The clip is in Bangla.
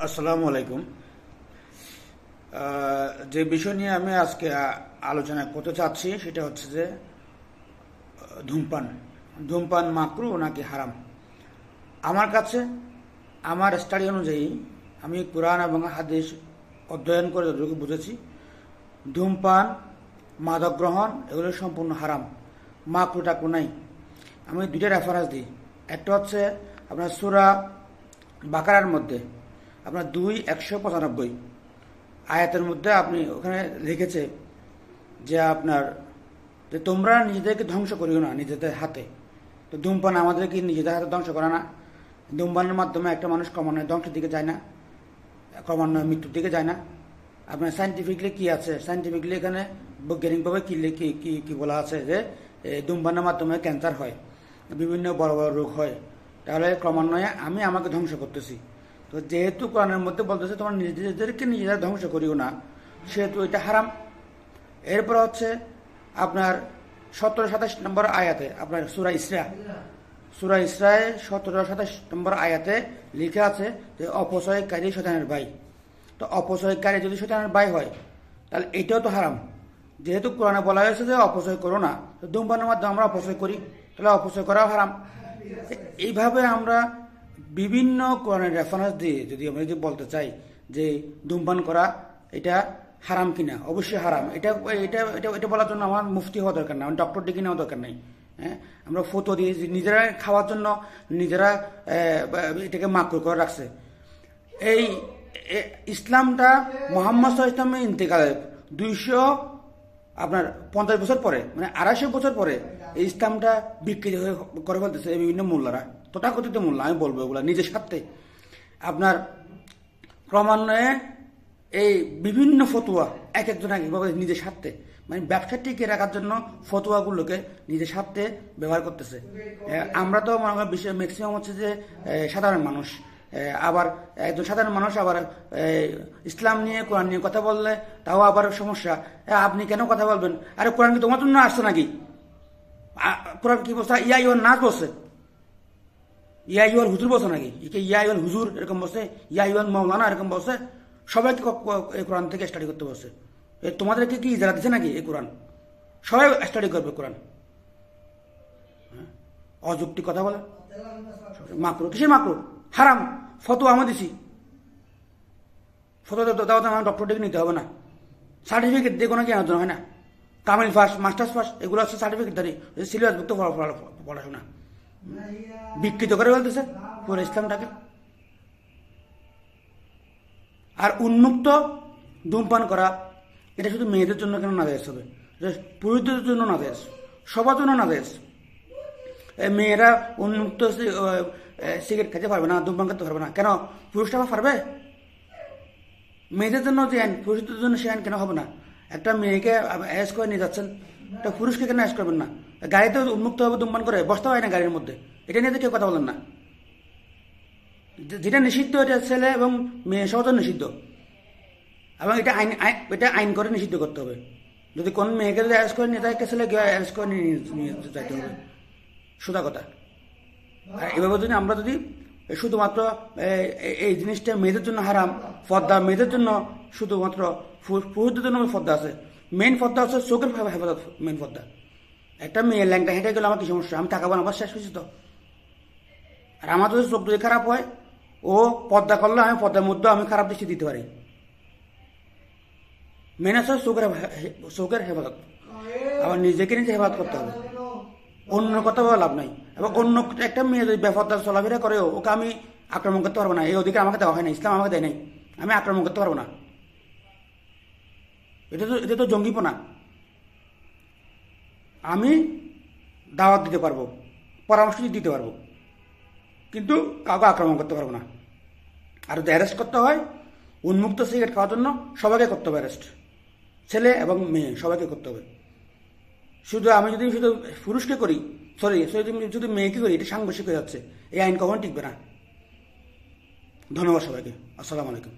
আসসালামু আলাইকুম। যে বিষয় নিয়ে আমি আজকে আলোচনা করতে চাচ্ছি সেটা হচ্ছে যে ধূমপান। ধূমপান মাকরু নাকি হারাম? আমার কাছে, আমার স্টাডি অনুযায়ী, আমি কোরআন এবং হাদিস অধ্যয়ন করে যতটুকু বুঝেছি, ধূমপান, মাদক গ্রহণ এগুলো সম্পূর্ণ হারাম, মাকরু টাকরু নাই। আমি দুইটা রেফারেন্স দিই। একটা হচ্ছে আপনার সূরা বাকারার মধ্যে আপনার 2:195 আয়াতের মধ্যে আপনি ওখানে লিখেছে যে আপনার যে তোমরা নিজেদেরকে ধ্বংস করিও না নিজেদের হাতে। তো ধূমপান আমাদেরকে নিজেদের হাতে ধ্বংস করে না। ধূমপানের মাধ্যমে একটা মানুষ ক্রমান্বয়ে ধ্বংসের দিকে যায় না, ক্রমান্বয়ে মৃত্যুর দিকে যায় না। আপনার সাইন্টিফিকলি কি আছে, সাইন্টিফিকলি এখানে বৈজ্ঞানিকভাবে কি কি কি বলা আছে যে ধূমপানের মাধ্যমে ক্যান্সার হয়, বিভিন্ন বড় বড় রোগ হয়। তাহলে ক্রমান্বয়ে আমি আমাকে ধ্বংস করতেছি। তো যেহেতু কোরআনের মধ্যে বলতেছে তোমার নিজেদেরকে নিজেরা ধ্বংস করিও না, সেহেতু এটা হারাম। এরপর হচ্ছে আপনার 17-27 নম্বর আয়াতে, আপনার সূরা ইসরায়ে 17-27 নম্বর আয়াতে লিখে আছে যে অপচয়কারী শয়তানের ভাই। তো অপচয়কারী যদি শয়তানের ভাই হয় তাহলে এটাও তো হারাম। যেহেতু কোরআনে বলা হয়েছে যে অপচয় করো না, তো ধূমপানের মাধ্যমে আমরা অপচয় করি, তাহলে অপচয় করাও হারাম। এইভাবে আমরা বিভিন্ন কোরআনের রেফারেন্স দিয়ে যদি বলতে চাই যে ধূমপান করা এটা হারাম কিনা, অবশ্যই হারাম। এটা এটা এটা এটা বলার জন্য আমার মুফতি হওয়া দরকার নাই, আমার ডক্টর ডেকে নেওয়া দরকার নেই। হ্যাঁ, আমরা ফতোয়া দিয়ে নিজেরা খাওয়ার জন্য নিজেরা এটাকে মাকরু করে রাখছে। এই ইসলামটা মোহাম্মদ সাল্লাল্লাহু আলাইহি ওয়াসাল্লামের ইন্তেকালের 250 বছর পরে, মানে 250 বছর পরে এই ইসলামটা বিকৃত হয়ে করে ফেলতেছে বিভিন্ন মোল্লারা, তথাকথিত মোল্লা, আমি বলবো এগুলা নিজের স্বার্থে। আপনার ক্রমান্বয়ে এই বিভিন্ন ফতুয়া এক একজন একভাবে নিজের স্বার্থে, মানে ব্যবসা টিকে রাখার জন্য ফতুয়াগুলোকে নিজের স্বার্থে ব্যবহার করতেছে। আমরা তো মনে করি বিশ্বের ম্যাক্সিমাম হচ্ছে যে সাধারণ মানুষ, আবার একজন সাধারণ মানুষ আবার ইসলাম নিয়ে কোরআন নিয়ে কথা বললে তাও আবার সমস্যা। আপনি কেন কথা বলবেন? আরে কোরআন কি তোমার জন্য আসছে নাকি? কোরআন কি বলছে? ইয়া ইউল নাস বলছে, ইয়া ইউল হুজুর বলছে নাকি? ইয়া ইউল হুজুর এরকম বলছে, ইয়া ইউল মাওলানা এরকম বলছে। সবাইকে এই কোরআন থেকে স্টাডি করতে বলছে। তোমাদেরকে কি ইজারা দিচ্ছে নাকি এই কোরআন? সবাই স্টাডি করবে কোরআন। অযুক্তি কথা বলে মাকরু, কিসের মাকরু? হারাম। ফতোয়া আমি দিছি, ফতোয়া দাও তো আমার ডক্টর ডেকে নিতে হবে না, সার্টিফিকেট দিয়ে কোনো জ্ঞান অর্জন হয় না। কামিল ফার্স্ট, মাস্টার্স ফার্স্ট এগুলো হচ্ছে সার্টিফিকেট দাঁড়িয়ে সিলেবাসভুক্ত পড়াশোনা বিকৃত করে ফেলতেছে পুরো ইসলামটাকে। আর উন্মুক্ত ধূমপান করা এটা শুধু মেয়েদের জন্য কেন নাজায়েজ হবে? পুরুষদের জন্য নাজায়েজ, সবার জন্য নাজায়েজ। মেয়েরা উন্মুক্ত সিগারেট খেতে পারবে না, ধূমপান করতে পারবে না, কেন পুরুষরা পারবে? মেয়েদের জন্য যে আইন, পুরুষদের জন্য সে আইন কেন হবে না? একটা মেয়েকে অ্যারেস্ট করে নিয়ে যাচ্ছেন, একটা পুরুষকে কেন অ্যারেস্ট করবেন না? গাড়িতে উন্মুক্তভাবে ধূমপান করে বসতে হয় না গাড়ির মধ্যে, এটা নিয়ে তো কেউ কথা বলেন না। যেটা নিষিদ্ধ এটা ছেলে এবং মেয়ে সহজ নিষিদ্ধ, এবং এটা আইন করে নিষিদ্ধ করতে হবে। যদি কোন মেয়েকে যদি অ্যারেস্ট করে নিয়ে যায়, একটা ছেলে অ্যারেস্ট করে নিয়ে যাইতে হবে, সোজা কথা। আর এভাবে যদি আমরা যদি শুধুমাত্র এই জিনিসটা মেয়েদের জন্য হারাম, পর্দা মেয়েদের জন্য শুধুমাত্র, পুরুষদের জন্য পর্দা আছে। মেন পর্দা হচ্ছে চোখের হেফাজত, মেন পর্দা। একটা মেয়ে ল্যাংটা হেঁটে গেলে আমার কি সমস্যা? আমি টাকা বানাবার শেষ হয়েছি তো। আর আমার যদি চোখ যদি খারাপ হয়, ও পর্দা করলে আমি পর্দার মধ্যে আমি খারাপ দৃষ্টি দিতে পারি। মেন আছে চোখের হেফাজত, আবার নিজেকে নিজে হেফাজত করতে হবে, অন্য কথা বলা লাভ নাই। এবং অন্য একটা মেয়ে যদি বেপরদা চলাফেরা করে, ওকে আমি আক্রমণ করতে পারবো না, এই অধিকার আমাকে দেওয়া হয় না, ইসলাম আমাকে দেয় নাই। আমি আক্রমণ করতে পারবো না, এটা তো জঙ্গিপনা। আমি দাওয়াত দিতে পারবো, পরামর্শ দিতে পারবো, কিন্তু কাউকে আক্রমণ করতে পারবো না। আর যদি অ্যারেস্ট করতে হয় উন্মুক্ত সিগারেট খাওয়ার জন্য, সবাইকে করতে হবে অ্যারেস্ট, ছেলে এবং মেয়ে সবাইকে করতে হবে। শুধু আমি যদি শুধু পুরুষকে করি, শুধু মেয়েকে করি, এটা সাংঘর্ষিক হয়ে যাচ্ছে। এই আইন কখনো টিকবে না। ধন্যবাদ সবাইকে। আসসালামু আলাইকুম।